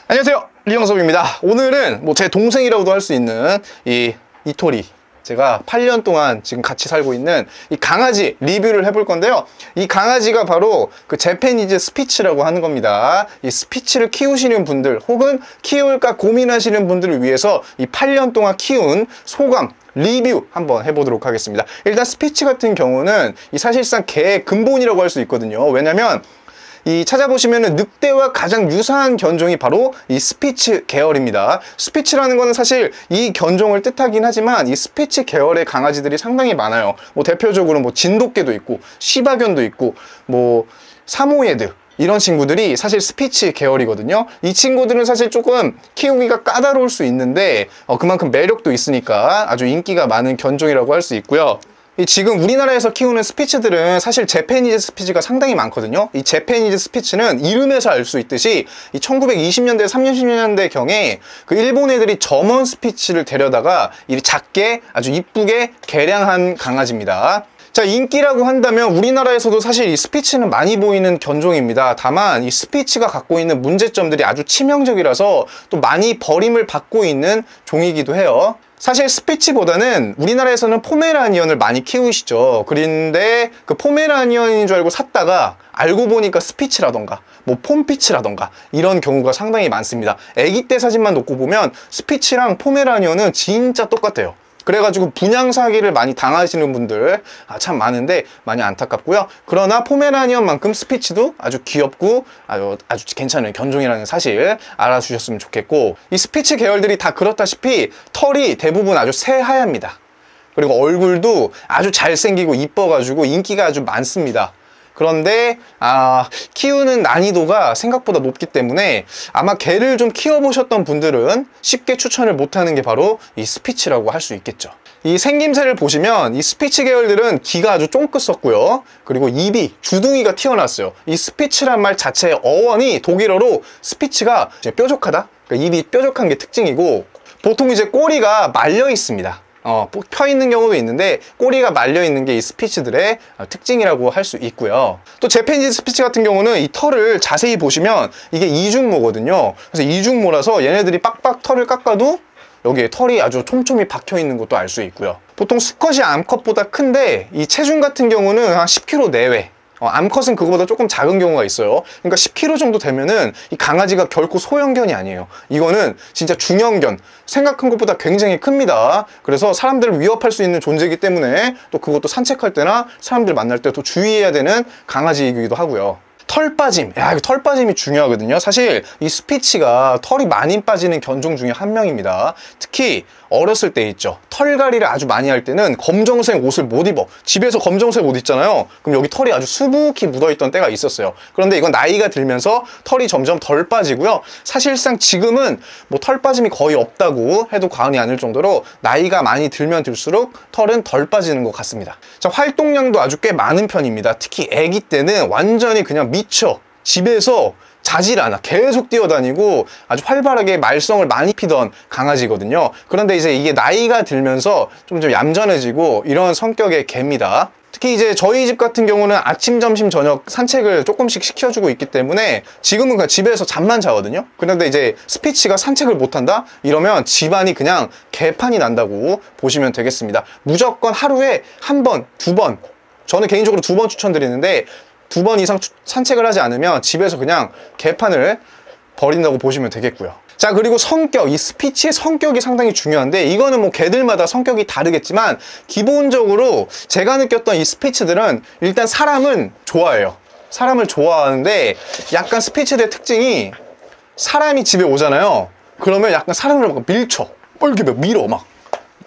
안녕하세요, 리영섭입니다. 오늘은 제 동생이라고도 할 수 있는 이토리, 제가 8년 동안 지금 같이 살고 있는 이 강아지 리뷰를 해볼 건데요. 이 강아지가 바로 그 재패니즈 스피츠라고 하는 겁니다. 이 스피츠를 키우시는 분들 혹은 키울까 고민하시는 분들을 위해서 이 8년 동안 키운 소감 리뷰 한번 해보도록 하겠습니다. 일단 스피츠 같은 경우는 이 사실상 개의 근본이라고 할 수 있거든요. 왜냐면 이 찾아보시면은 늑대와 가장 유사한 견종이 바로 이 스피츠 계열입니다. 스피츠라는 거는 사실 이 견종을 뜻하긴 하지만 이 스피츠 계열의 강아지들이 상당히 많아요. 대표적으로 진돗개도 있고 시바견도 있고 사모예드 이런 친구들이 사실 스피츠 계열이거든요. 이 친구들은 사실 조금 키우기가 까다로울 수 있는데 그만큼 매력도 있으니까 아주 인기가 많은 견종이라고 할 수 있고요. 지금 우리나라에서 키우는 스피츠들은 사실 재패니즈 스피츠가 상당히 많거든요. 이 재패니즈 스피츠는 이름에서 알 수 있듯이 1920년대, 30년대 경에 그 일본 애들이 저먼 스피츠를 데려다가 작게 아주 이쁘게 개량한 강아지입니다. 자, 인기라고 한다면 우리나라에서도 사실 이 스피츠는 많이 보이는 견종입니다. 다만 이 스피츠가 갖고 있는 문제점들이 아주 치명적이라서 또 많이 버림을 받고 있는 종이기도 해요. 사실 스피츠보다는 우리나라에서는 포메라니언을 많이 키우시죠. 그런데 그 포메라니언인 줄 알고 샀다가 알고 보니까 스피츠라던가 폼피츠라던가 이런 경우가 상당히 많습니다. 아기 때 사진만 놓고 보면 스피츠랑 포메라니언은 진짜 똑같아요. 그래가지고 분양 사기를 많이 당하시는 분들 참 많은데 많이 안타깝고요. 그러나 포메라니언만큼 스피츠도 아주 귀엽고 아주 괜찮은 견종이라는 사실 알아주셨으면 좋겠고, 이 스피츠 계열들이 다 그렇다시피 털이 대부분 아주 새하얗습니다. 그리고 얼굴도 아주 잘생기고 이뻐가지고 인기가 아주 많습니다. 그런데 키우는 난이도가 생각보다 높기 때문에 아마 개를 좀 키워보셨던 분들은 쉽게 추천을 못하는 게 바로 이 스피츠라고 할 수 있겠죠. 이 생김새를 보시면 이 스피츠 계열들은 귀가 아주 쫑긋었고요. 그리고 입이 주둥이가 튀어나왔어요. 이 스피츠란 말 자체의 어원이 독일어로 스피츠가 뾰족하다, 그러니까 입이 뾰족한 게 특징이고, 보통 꼬리가 말려 있습니다. 펴 있는 경우도 있는데 꼬리가 말려 있는 게 이 스피츠들의 특징이라고 할 수 있고요. 또 재패니즈 스피츠 같은 경우는 이 털을 자세히 보시면 이게 이중모거든요. 그래서 이중모라서 얘네들이 빡빡 털을 깎아도 여기에 털이 아주 촘촘히 박혀 있는 것도 알 수 있고요. 보통 수컷이 암컷보다 큰데 이 체중 같은 경우는 한 10kg 내외, 암컷은 그거보다 조금 작은 경우가 있어요. 그러니까 10kg 정도 되면은 이 강아지가 결코 소형견이 아니에요. 이거는 진짜 중형견, 생각한 것보다 굉장히 큽니다. 그래서 사람들을 위협할 수 있는 존재이기 때문에 또 그것도 산책할 때나 사람들 만날 때 또 주의해야 되는 강아지이기도 하고요. 털 빠짐, 이거 털 빠짐이 중요하거든요. 사실 이 스피츠가 털이 많이 빠지는 견종 중에 한 명입니다. 특히 어렸을 때 있죠, 털갈이를 아주 많이 할 때는 검정색 옷을 못 입어. 집에서 검정색 옷 있잖아요. 그럼 여기 털이 아주 수북히 묻어있던 때가 있었어요. 그런데 이건 나이가 들면서 털이 점점 덜 빠지고요. 사실상 지금은 털 빠짐이 거의 없다고 해도 과언이 아닐 정도로 나이가 많이 들면 들수록 털은 덜 빠지는 것 같습니다. 자, 활동량도 아주 꽤 많은 편입니다. 특히 아기 때는 완전히 그냥 미쳐 집에서 자질 않아 계속 뛰어다니고 아주 활발하게 말썽을 많이 피던 강아지거든요. 그런데 이게 나이가 들면서 좀 얌전해지고 이런 성격의 개입니다. 특히 저희 집 같은 경우는 아침, 점심, 저녁 산책을 조금씩 시켜주고 있기 때문에 지금은 그냥 집에서 잠만 자거든요. 그런데 스피츠가 산책을 못한다? 이러면 집안이 그냥 개판이 난다고 보시면 되겠습니다. 무조건 하루에 한 번, 두 번, 저는 개인적으로 2번 추천드리는데 2번 이상 산책을 하지 않으면 집에서 그냥 개판을 벌인다고 보시면 되겠고요. 자, 그리고 성격, 이 스피츠의 성격이 상당히 중요한데 이거는 개들마다 성격이 다르겠지만 기본적으로 제가 느꼈던 이 스피츠들은 일단 사람은 좋아해요. 사람을 좋아하는데 약간 스피츠들의 특징이 사람이 집에 오잖아요. 그러면 약간 사람을 밀쳐, 이렇게 밀어,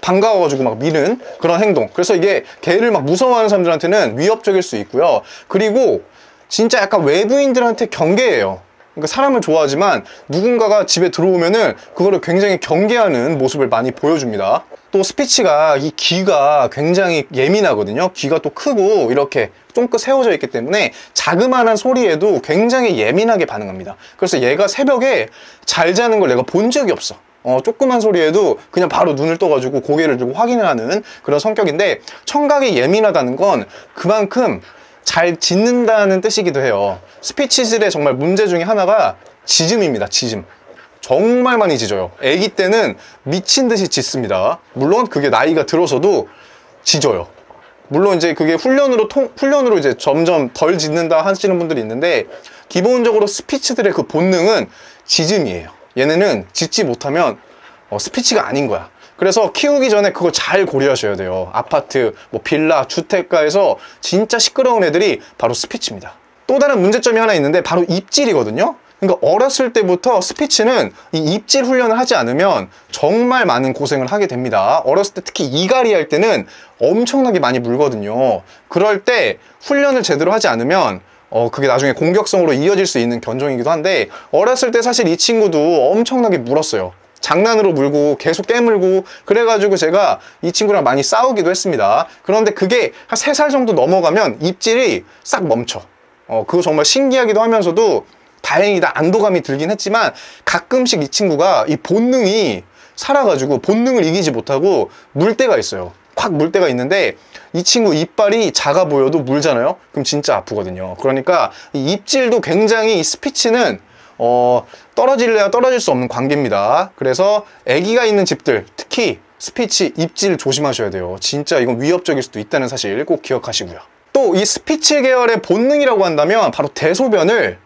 반가워가지고 미는 그런 행동. 그래서 이게 개를 무서워하는 사람들한테는 위협적일 수 있고요. 그리고 진짜 약간 외부인들한테 경계해요. 그러니까 사람을 좋아하지만 누군가가 집에 들어오면은 그거를 굉장히 경계하는 모습을 많이 보여줍니다. 또 스피츠가 이 귀가 굉장히 예민하거든요. 귀가 또 크고 이렇게 쫑긋 세워져 있기 때문에 자그마한 소리에도 굉장히 예민하게 반응합니다. 그래서 얘가 새벽에 잘 자는 걸 내가 본 적이 없어. 조그만 소리에도 그냥 바로 눈을 떠가지고 고개를 들고 확인을 하는 그런 성격인데, 청각이 예민하다는 건 그만큼 잘 짖는다는 뜻이기도 해요. 스피치들의 정말 문제 중에 하나가 짖음입니다. 짖음. 정말 많이 짖어요. 아기 때는 미친 듯이 짖습니다. 물론 그게 나이가 들어서도 짖어요. 물론 이제 그게 훈련으로 이제 점점 덜 짖는다 하시는 분들이 있는데, 기본적으로 스피츠들의 그 본능은 짖음이에요. 얘네는 짖지 못하면 스피츠가 아닌 거야. 그래서 키우기 전에 그걸 잘 고려하셔야 돼요. 아파트, 뭐 빌라, 주택가에서 진짜 시끄러운 애들이 바로 스피츠입니다. 또 다른 문제점이 하나 있는데 바로 입질이거든요. 그러니까 어렸을 때부터 스피츠는 이 입질 훈련을 하지 않으면 정말 많은 고생을 하게 됩니다. 어렸을 때 특히 이갈이 할 때는 엄청나게 많이 물거든요. 그럴 때 훈련을 제대로 하지 않으면 그게 나중에 공격성으로 이어질 수 있는 견종이기도 한데, 어렸을 때 사실 이 친구도 엄청나게 물었어요. 장난으로 물고 계속 깨물고, 그래가지고 제가 이 친구랑 많이 싸우기도 했습니다. 그런데 그게 한 3살 정도 넘어가면 입질이 싹 멈춰. 그거 정말 신기하기도 하면서도 다행이다, 안도감이 들긴 했지만, 가끔씩 이 친구가 이 본능이 살아가지고 본능을 이기지 못하고 물 때가 있어요. 콱 물 때가 있는데, 이 친구 이빨이 작아 보여도 물잖아요? 그럼 진짜 아프거든요. 그러니까 이 입질도 굉장히, 이 스피츠는 떨어질래야 떨어질 수 없는 관계입니다. 그래서 아기가 있는 집들, 특히 스피츠 입질 조심하셔야 돼요. 진짜 이건 위협적일 수도 있다는 사실 꼭 기억하시고요. 또 이 스피츠 계열의 본능이라고 한다면 바로 대소변을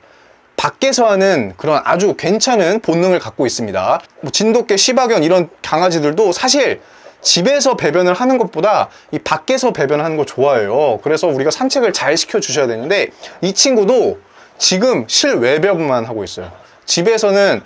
밖에서 하는 그런 아주 괜찮은 본능을 갖고 있습니다. 뭐 진돗개, 시바견 이런 강아지들도 사실 집에서 배변을 하는 것보다 이 밖에서 배변하는 걸 좋아해요. 그래서 우리가 산책을 잘 시켜주셔야 되는데, 이 친구도 지금 실외변만 하고 있어요. 집에서는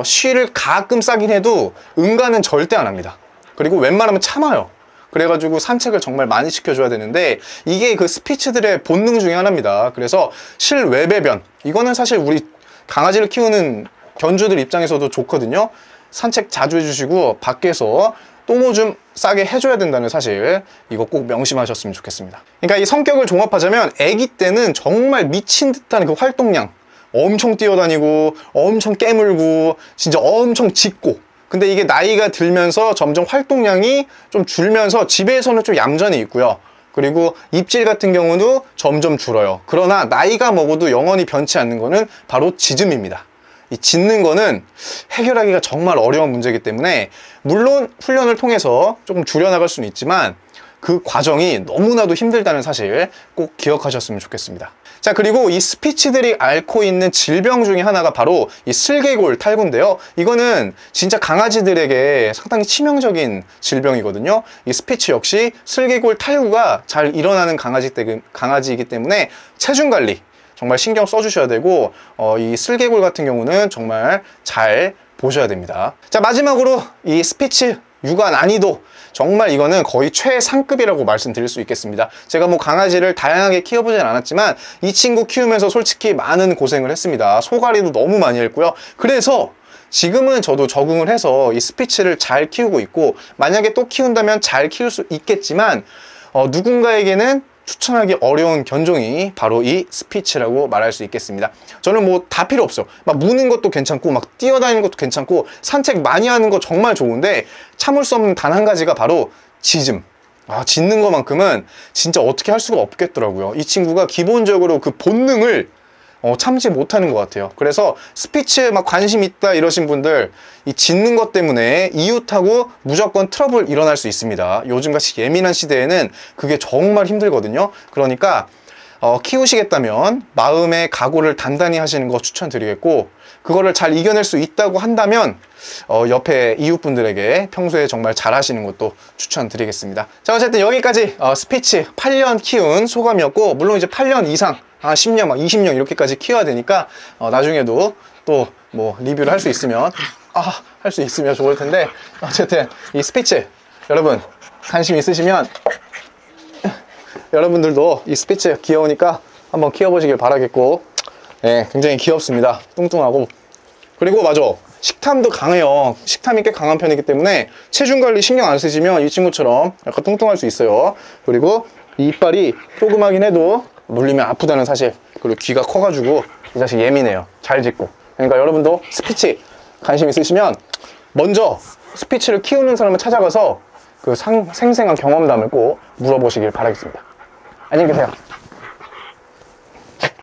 쉬를 가끔 싸긴 해도 응가는 절대 안 합니다. 그리고 웬만하면 참아요. 그래가지고 산책을 정말 많이 시켜줘야 되는데, 이게 그 스피츠들의 본능 중에 하나입니다. 그래서 실외 배변, 이거는 사실 우리 강아지를 키우는 견주들 입장에서도 좋거든요. 산책 자주 해주시고 밖에서 똥오줌 싸게 해줘야 된다는 사실, 이거 꼭 명심하셨으면 좋겠습니다. 그러니까 이 성격을 종합하자면, 아기 때는 정말 미친 듯한 그 활동량, 엄청 뛰어다니고 엄청 깨물고 진짜 엄청 짖고, 근데 이게 나이가 들면서 점점 활동량이 좀 줄면서 집에서는 좀 얌전히 있고요. 그리고 입질 같은 경우도 점점 줄어요. 그러나 나이가 먹어도 영원히 변치 않는 거는 바로 짖음입니다. 이 짖는 거는 해결하기가 정말 어려운 문제이기 때문에, 물론 훈련을 통해서 조금 줄여나갈 수는 있지만 그 과정이 너무나도 힘들다는 사실 꼭 기억하셨으면 좋겠습니다. 자, 그리고 이 스피츠들이 앓고 있는 질병 중에 하나가 바로 이 슬개골 탈구인데요. 이거는 진짜 강아지들에게 상당히 치명적인 질병이거든요. 이 스피츠 역시 슬개골 탈구가 잘 일어나는 강아지이기 때문에 체중 관리 정말 신경 써주셔야 되고, 이 슬개골 같은 경우는 정말 잘 보셔야 됩니다. 자, 마지막으로 이 스피츠 육아 난이도, 정말 이거는 거의 최상급이라고 말씀드릴 수 있겠습니다. 제가 뭐 강아지를 다양하게 키워보진 않았지만 이 친구 키우면서 솔직히 많은 고생을 했습니다. 소갈이도 너무 많이 했고요. 그래서 지금은 저도 적응을 해서 이 스피츠를 잘 키우고 있고, 만약에 또 키운다면 잘 키울 수 있겠지만 누군가에게는 추천하기 어려운 견종이 바로 이 스피츠라고 말할 수 있겠습니다. 저는 뭐 다 필요 없어요. 막 무는 것도 괜찮고 막 뛰어다니는 것도 괜찮고 산책 많이 하는 거 정말 좋은데, 참을 수 없는 단 한 가지가 바로 짖음. 짖는 것만큼은 진짜 어떻게 할 수가 없겠더라고요. 이 친구가 기본적으로 그 본능을 참지 못하는 것 같아요. 그래서 스피츠에 막 관심 있다 이러신 분들, 이 짖는 것 때문에 이웃하고 무조건 트러블 일어날 수 있습니다. 요즘같이 예민한 시대에는 그게 정말 힘들거든요. 그러니까 키우시겠다면 마음의 각오를 단단히 하시는 거 추천드리겠고, 그거를 잘 이겨낼 수 있다고 한다면 옆에 이웃분들에게 평소에 정말 잘 하시는 것도 추천드리겠습니다. 자, 어쨌든 여기까지 스피츠 8년 키운 소감이었고, 물론 이제 8년 이상 10년, 20년 이렇게까지 키워야 되니까 나중에도 또 뭐 리뷰를 할 수 있으면 할 수 있으면 좋을 텐데, 어쨌든 이 스피츠 여러분 관심 있으시면 여러분들도 이 스피츠 귀여우니까 한번 키워보시길 바라겠고, 네, 굉장히 귀엽습니다. 뚱뚱하고, 그리고 맞아, 식탐도 강해요. 식탐이 꽤 강한 편이기 때문에 체중 관리 신경 안 쓰시면 이 친구처럼 약간 뚱뚱할 수 있어요. 그리고 이 이빨이 조그마긴 해도 물리면 아프다는 사실, 그리고 귀가 커가지고 이 자식 예민해요. 잘 짖고. 그러니까 여러분도 스피츠 관심 있으시면 먼저 스피츠를 키우는 사람을 찾아가서 그 생생한 경험담을 꼭 물어보시길 바라겠습니다. 안녕히 계세요.